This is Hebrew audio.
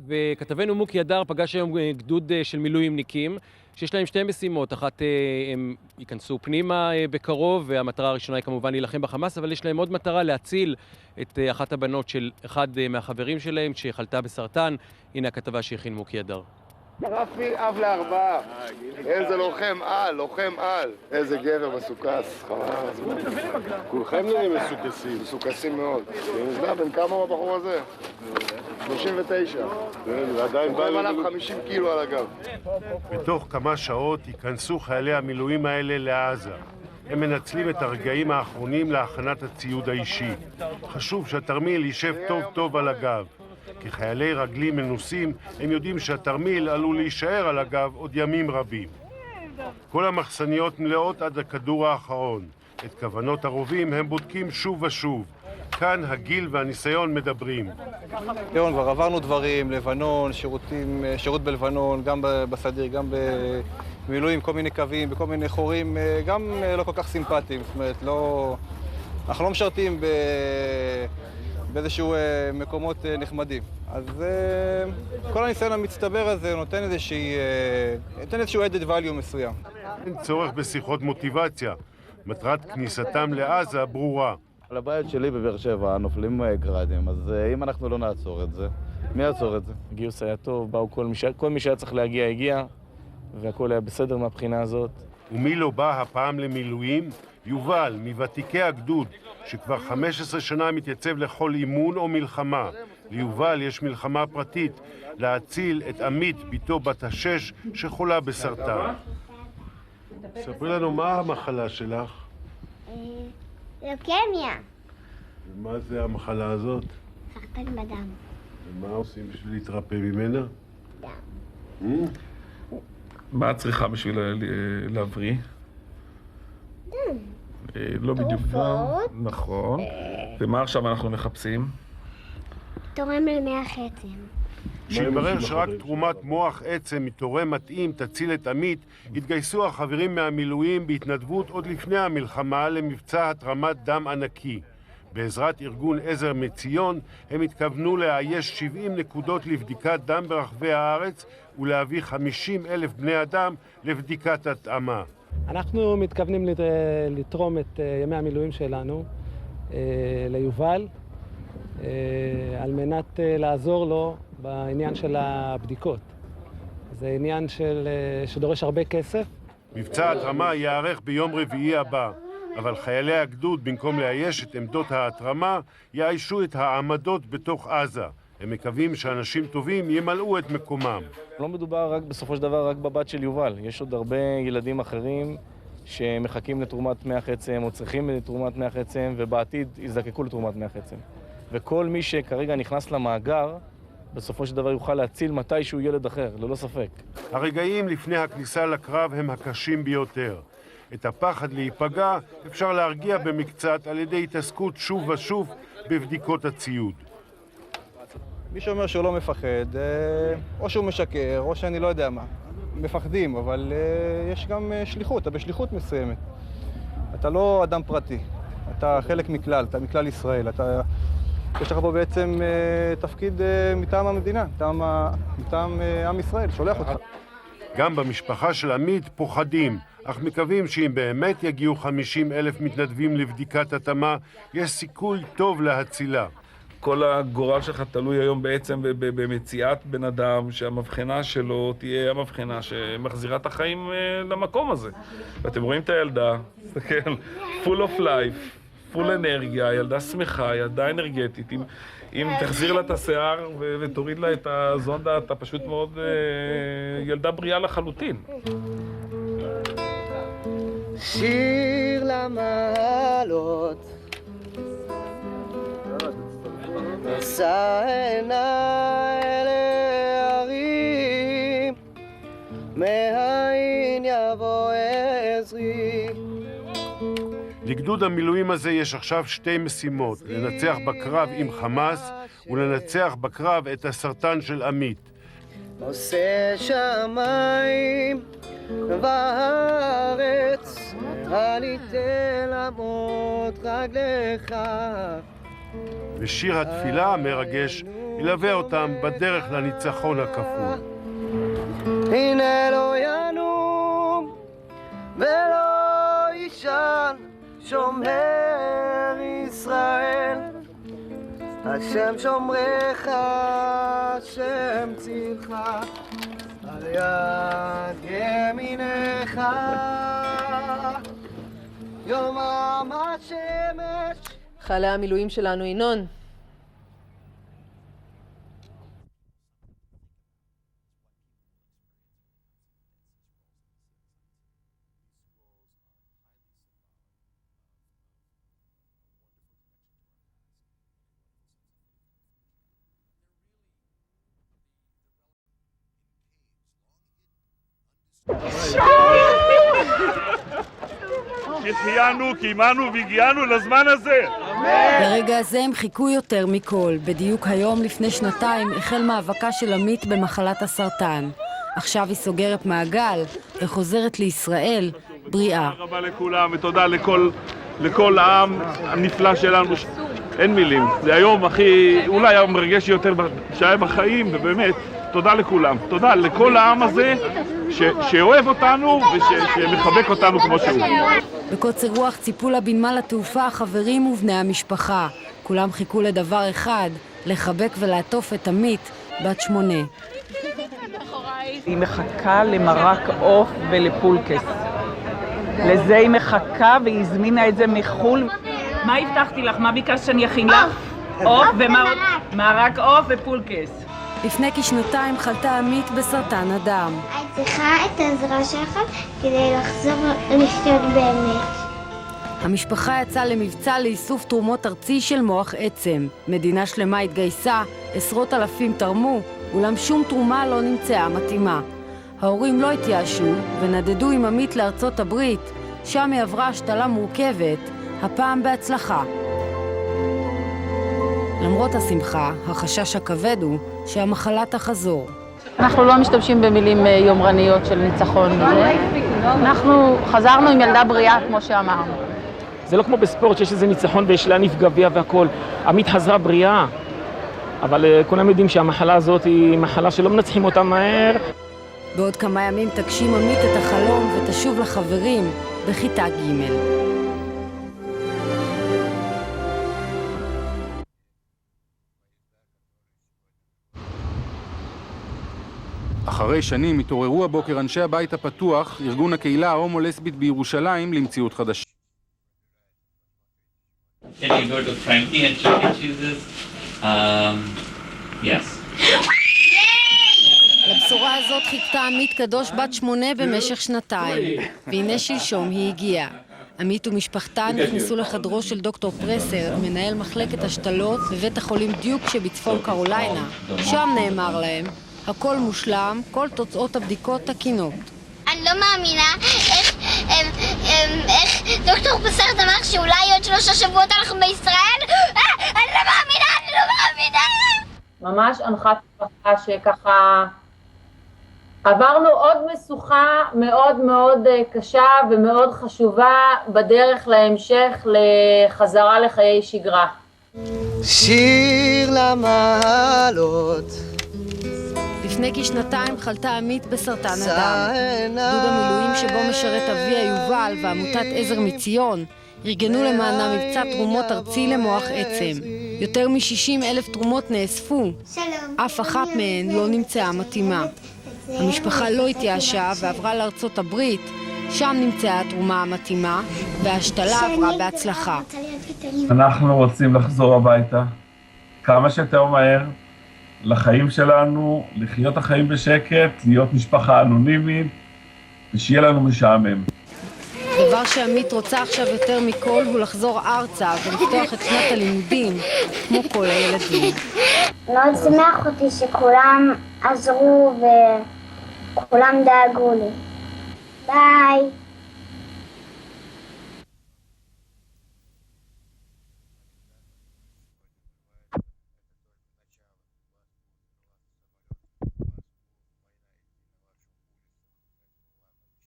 וכתבנו מוקי הדר פגש היום גדוד של מילואימניקים, שיש להם שתי משימות. אחת, הם ייכנסו פנימה בקרוב, והמטרה הראשונה היא כמובן להילחם בחמאס, אבל יש להם עוד מטרה להציל את אחת הבנות של אחד מהחברים שלהם שחלתה בסרטן. הנה הכתבה שהכין מוקי הדר. רפי, אב לארבעה. איזה לוחם על, לוחם על. איזה גבר מסוכס. כולכם נראים מסוכסים. מסוכסים מאוד. בן כמה הוא הבחור הזה? 39. ועדיין בא עליו 50 קילו על הגב. בתוך כמה שעות ייכנסו חיילי המילואים האלה לעזה. הם מנצלים את הרגעים האחרונים להכנת הציוד האישי. חשוב שהתרמיל יישב טוב טוב על הגב. כחיילי רגלים מנוסים, הם יודעים שהתרמיל עלול להישאר על הגב עוד ימים רבים. כל המחסניות מלאות עד הכדור האחרון. את כוונות הרובים הם בודקים שוב ושוב. כאן הגיל והניסיון מדברים. כבר עברנו דברים, לבנון, שירות בלבנון, גם בסדיר, גם במילואים, כל מיני קווים, בכל מיני חורים, גם לא כל כך סימפטיים. זאת אומרת, אנחנו לא משרתים באיזשהו מקומות נחמדים. אז כל הניסיון המצטבר הזה נותן איזשהו added value מסוים. אין צורך בשיחות מוטיבציה. מטרת כניסתם לעזה ברורה. על הבית שלי בבאר שבע נופלים גראדים, אז אם אנחנו לא נעצור את זה, מי יעצור את זה? הגיוס היה טוב, באו כל מי שהיה צריך להגיע הגיע, והכל היה בסדר מהבחינה הזאת. ומי לא בא הפעם למילואים? יובל, מוותיקי הגדוד, שכבר 15 שנה מתייצב לכל אימון או מלחמה. ליובל יש מלחמה פרטית, להציל את עמית, ביתו בת ה6, שחולה בסרטן. ספרי לנו מה המחלה שלך? לוקמיה. ומה זה המחלה הזאת? סרטן בדם. ומה עושים בשביל להתרפא ממנה? דם. מה את צריכה בשביל להבריא? דם. לא בדיוק דם. תרופות. נכון. ומה עכשיו אנחנו מחפשים? תורם למח עצם. כשהתברר שרק תרומת מוח עצם מתורם מתאים תציל את עמית, התגייסו החברים מהמילואים בהתנדבות עוד לפני המלחמה למבצע התרמת דם ענקי. בעזרת ארגון עזר מציון הם התכוונו לאייש 70 נקודות לבדיקת דם ברחבי הארץ ולהביא 50,000 בני אדם לבדיקת התאמה. אנחנו מתכוונים לתרום את ימי המילואים שלנו ליובל על מנת לעזור לו בעניין של הבדיקות. זה עניין שדורש הרבה כסף. מבצע התרמה יארך ביום רביעי הבא, אבל חיילי הגדוד, במקום לאייש את עמדות ההתרמה, יאיישו את העמדות בתוך עזה. הם מקווים שאנשים טובים ימלאו את מקומם. לא מדובר רק בסופו של דבר רק בבת של יובל. יש עוד הרבה ילדים אחרים שמחכים לתרומת מח עצם או צריכים לתרומת מח עצם ובעתיד יזדקקו לתרומת מח עצם. וכל מי שכרגע נכנס למאגר, בסופו של דבר יוכל להציל מתישהו ילד אחר, ללא ספק. הרגעים לפני הכניסה לקרב הם הקשים ביותר. את הפחד להיפגע אפשר להרגיע במקצת על ידי התעסקות שוב ושוב בבדיקות הציוד. מי שאומר שהוא לא מפחד, או שהוא משקר, או שאני לא יודע מה. מפחדים, אבל יש גם שליחות, אתה בשליחות מסוימת. אתה לא אדם פרטי, אתה חלק מכלל, אתה מכלל ישראל. יש לך פה בעצם תפקיד מטעם המדינה, מטעם עם ישראל, שולח אותך. גם במשפחה של עמית פוחדים, אך מקווים שאם באמת יגיעו 50,000 מתנדבים לבדיקת התאמה, יש סיכוי טוב להצילה. כל הגורל שלך תלוי היום בעצם במציאת בן אדם שהמבחנה שלו תהיה המבחנה שמחזירה את החיים למקום הזה. ואתם רואים את הילדה, תסתכל, full of life, full אנרגיה, ילדה שמחה, ילדה אנרגטית. אם תחזיר לה את השיער ותוריד לה את הזונדה, אתה פשוט מאוד ילדה בריאה לחלוטין. שיר למעלות אשא עיניי להרים, מאין יבוא עזרי. לגדוד המילואים הזה יש עכשיו שתי משימות, לנצח בקרב עם חמאס ולנצח בקרב את הסרטן של עמית. עושה שמיים וארץ, הניתן למות רגליך. ושיר התפילה המרגש ילווה אותם בדרך לניצחון הכפול. הנה לא ינום ולא יישן שומר ישראל, השם שומרך, השם צילך, על יד ימינך, יומם השמש. חיילי המילואים שלנו, ינון. שהחיינו, קיימנו והגיענו לזמן הזה. לרגע הזה הם חיכו יותר מכל. בדיוק היום לפני שנתיים החל מאבקה של עמית במחלת הסרטן. עכשיו היא סוגרת מעגל וחוזרת לישראל בריאה. תודה רבה לכולם ותודה לכל העם הנפלא שלנו. אין מילים. זה היום אולי היום מרגש יותר שהיה בחיים, ובאמת תודה לכולם. תודה לכל העם הזה שאוהב אותנו ושמחבק אותנו כמו שהוא. בקוצר רוח ציפו לבנמל התעופה החברים ובני המשפחה. כולם חיכו לדבר אחד, לחבק ולעטוף את עמית, בת 8. היא מחכה למרק עוף ולפולקס. לזה היא מחכה והיא הזמינה את זה מחול. מה הבטחתי לך? מה ביקשת שאני אכין לך? עוף ומרק. מרק עוף ופולקס. לפני כשנתיים חלתה עמית בסרטן הדם. את צריכה את העזרה שלך כדי לחזור לחיות באמת. המשפחה יצאה למבצע לאיסוף תרומות ארצי של מוח עצם. מדינה שלמה התגייסה, עשרות אלפים תרמו, אולם שום תרומה לא נמצאה מתאימה. ההורים לא התייאשו ונדדו עם עמית לארצות הברית, שם היא עברה השתלה מורכבת, הפעם בהצלחה. למרות השמחה, החשש הכבד הוא שהמחלה תחזור. אנחנו לא משתמשים במילים יומרניות של ניצחון וזה. אנחנו חזרנו עם ילדה בריאה, כמו שאמרנו. זה לא כמו בספורט שיש איזה ניצחון ויש לה נפגע והכל. עמית חזרה בריאה, אבל כולם יודעים שהמחלה הזאת היא מחלה שלא מנצחים אותה מהר. בעוד כמה ימים תגשים עמית את החלום ותשוב לחברים בכיתה ג'. אחרי שנים התעוררו הבוקר אנשי הבית הפתוח, ארגון הקהילה ההומו-לסבית בירושלים, למציאות חדשה. Can you go to friendly and chicken chooses? Yes. לבשורה הזאת חיכתה עמית קדוש בת 8 במשך שנתיים, והנה שלשום היא הגיעה. עמית ומשפחתה נכנסו לחדרו של דוקטור פרסר, מנהל מחלקת השתלות בבית החולים דיוק שבצפון קרוליינה. שם נאמר להם, הכל מושלם, כל תוצאות הבדיקות תקינות. אני לא מאמינה איך דוקטור פסרת אמר שאולי עוד 3 שבועות אנחנו בישראל. אני לא מאמינה. ממש הנחת משפחה שככה עברנו עוד משוכה מאוד מאוד קשה ומאוד חשובה בדרך להמשך לחזרה לחיי שגרה. שיר למעלות. לפני כשנתיים חלתה עמית בסרטן הדם. גדוד המילואים שבו משרת אביה יובל ועמותת עזר מציון ארגנו למענה מבצע תרומות ארצי למוח עצם. יותר מ-60,000 תרומות נאספו, אף אחת מהן לא נמצאה מתאימה. המשפחה לא התייאשה ועברה לארצות הברית, שם נמצאה התרומה המתאימה וההשתלה עברה בהצלחה. אנחנו רוצים לחזור הביתה כמה שיותר מהר לחיים שלנו, לחיות החיים בשקט, להיות משפחה אנונימית ושיהיה לנו משעמם. דבר שעמית רוצה עכשיו יותר מכל הוא לחזור ארצה ולפתוח את שנת הלימודים כמו כל הילדים. מאוד שמח אותי שכולם עזרו וכולם דאגו לי. ביי.